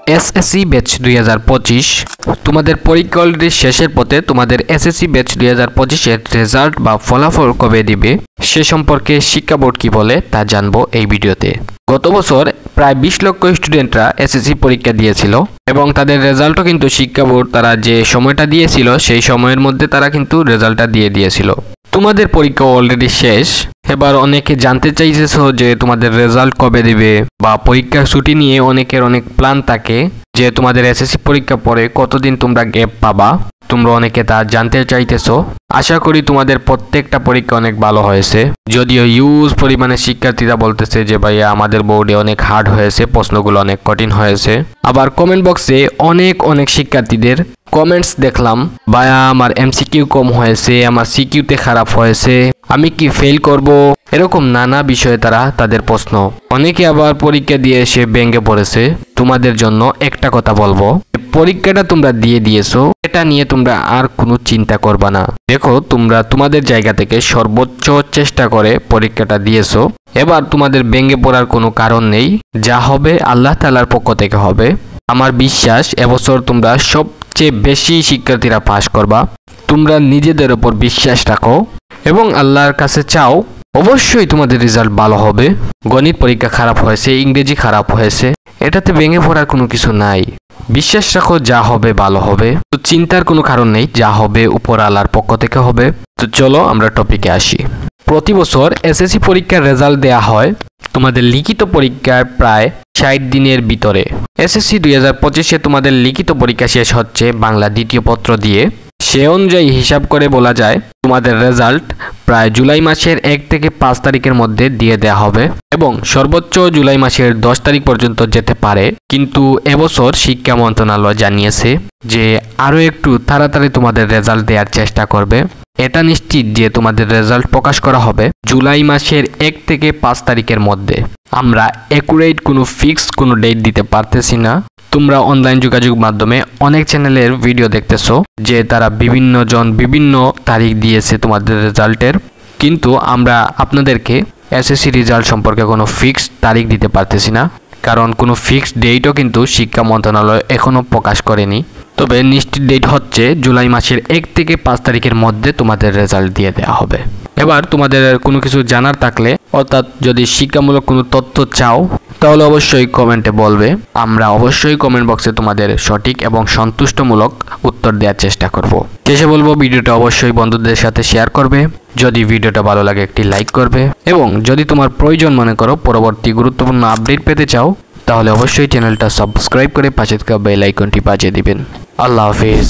SSC batch 2025 তোমাদের পরীক্ষা already শেষের পথে। তোমাদের এসএসসি ব্যাচ 2025 এর রেজাল্ট বা ফলাফল কবে দিবে সে সম্পর্কে শিক্ষা বোর্ড কি বলে তা জানবো এই ভিডিওতে। গত বছর প্রায় 20 লক্ষ স্টুডেন্টরা এসএসসি পরীক্ষা দিয়েছিল এবং তাদের রেজাল্টও কিন্তু শিক্ষা বোর্ড তারা যে সময়টা দিয়েছিল সেই সময়ের মধ্যে তারা কিন্তু রেজাল্টটা দিয়ে দিয়েছিল। তোমাদের পরীক্ষা অলরেডি শেষ। এবার অনেকে জানতে চাইছেছো যে তোমাদের রেজাল্ট কবে দিবে বা পরীক্ষার ছুটি নিয়ে অনেকের অনেক প্ল্যান থাকে যে তোমাদের এসএসসি পরীক্ষা পরে কতদিন তোমরা গ্যাপ পাবা। তোমরা অনেকে তা জানতে চাইতেছো। আশা করি তোমাদের প্রত্যেকটা পরীক্ষা অনেক ভালো হয়েছে। যদিও ইউজ পরিমাণে শিক্ষার্থীরা বলতেছে যে ভাইয়া আমাদের বোর্ডে অনেক হার্ড হয়েছে, প্রশ্নগুলো অনেক কঠিন হয়েছে। আবার কমেন্ট বক্সে অনেক শিক্ষার্থীদের কমেন্টস দেখলাম, ভাইয়া আমার এমসিকিউ কম হয়েছে, আমার সিকিউতে খারাপ হয়েছে, আমি কি ফেল করব, এরকম নানা বিষয়ে তারা তাদের প্রশ্ন। অনেকে আবার পরীক্ষা দিয়ে এসে ভেঙে পড়েছে। তোমাদের জন্য একটা কথা বলবো, পরীক্ষাটা তোমরা দিয়ে দিয়েছো, এটা নিয়ে তোমরা আর কোনো চিন্তা করবা না। দেখো তোমরা তোমাদের জায়গা থেকে সর্বোচ্চ চেষ্টা করে পরীক্ষাটা দিয়েছো। এবার তোমাদের ভেঙে পড়ার কোনো কারণ নেই। যা হবে আল্লাহ তাআলার পক্ষ থেকে হবে। আমার বিশ্বাস এবছর তোমরা সবচেয়ে বেশি শিক্ষার্থীরা পাস করবা। তোমরা নিজেদের উপর বিশ্বাস রাখো এবং আল্লাহর কাছে চাও, অবশ্যই তোমাদের রেজাল্ট ভালো হবে। গণিত পরীক্ষা খারাপ হয়েছে, ইংরেজি খারাপ হয়েছে, এটাতে ভেঙে পড়ার কোনো কিছু নাই। বিশ্বাস রাখো যা হবে ভালো হবে। তো চিন্তার কোনো কারণ নেই, যা হবে উপর আল্লাহর পক্ষ থেকে হবে। তো চলো আমরা টপিকে আসি। প্রতি বছর এসএসসি পরীক্ষার রেজাল্ট দেয়া হয় তোমাদের লিখিত পরীক্ষার প্রায় 60 দিনের ভিতরে। এসএসসি 2025-এ তোমাদের লিখিত পরীক্ষা শেষ হচ্ছে বাংলা দ্বিতীয় পত্র দিয়ে। সে অনুযায়ী হিসাব করে বলা যায় তোমাদের রেজাল্ট প্রায় জুলাই মাসের 1 থেকে 5 তারিখের মধ্যে দিয়ে দেওয়া হবে এবং সর্বোচ্চ জুলাই মাসের 10 তারিখ পর্যন্ত যেতে পারে। কিন্তু এবছর শিক্ষা মন্ত্রণালয় জানিয়েছে যে আরও একটু তাড়াতাড়ি তোমাদের রেজাল্ট দেওয়ার চেষ্টা করবে। এটা নিশ্চিত যে তোমাদের রেজাল্ট প্রকাশ করা হবে জুলাই মাসের 1 থেকে 5 তারিখের মধ্যে। আমরা অ্যাকুরেট কোনো ফিক্স কোনো ডেট দিতে পারতেছি না। তোমরা অনলাইন যোগাযোগ মাধ্যমে অনেক চ্যানেলের ভিডিও দেখতেছো যে তারা বিভিন্ন তারিখ দিয়েছে তোমাদের রেজাল্টের, কিন্তু আমরা আপনাদেরকে এসএসসি রেজাল্ট সম্পর্কে কোনো ফিক্সড তারিখ দিতে পারতেছি না, কারণ কোনো ফিক্সড ডেটও কিন্তু শিক্ষা মন্ত্রণালয় এখনও প্রকাশ করেনি। তবে নিশ্চিত ডেট হচ্ছে জুলাই মাসের 1 থেকে 5 তারিখের মধ্যে তোমাদের রেজাল্ট দিয়ে দেওয়া হবে। এবার তোমাদের কোনো কিছু জানার থাকলে অর্থাৎ যদি শিক্ষামূলক কোনো তথ্য চাও তাহলে অবশ্যই কমেন্টে বলবে। আমরা অবশ্যই কমেন্ট বক্সে তোমাদের সঠিক এবং সন্তুষ্টমূলক উত্তর দেওয়ার চেষ্টা করব। শেষে বলবো ভিডিওটা অবশ্যই বন্ধুদের সাথে শেয়ার করবে। যদি ভিডিওটা ভালো লাগে একটি লাইক করবে এবং যদি তোমার প্রয়োজন মনে করো পরবর্তী গুরুত্বপূর্ণ আপডেট পেতে চাও তাহলে অবশ্যই চ্যানেলটা সাবস্ক্রাইব করে পাশে থাকা বেল আইকনটি বাজিয়ে দিবেন। আল্লাহ হাফেজ।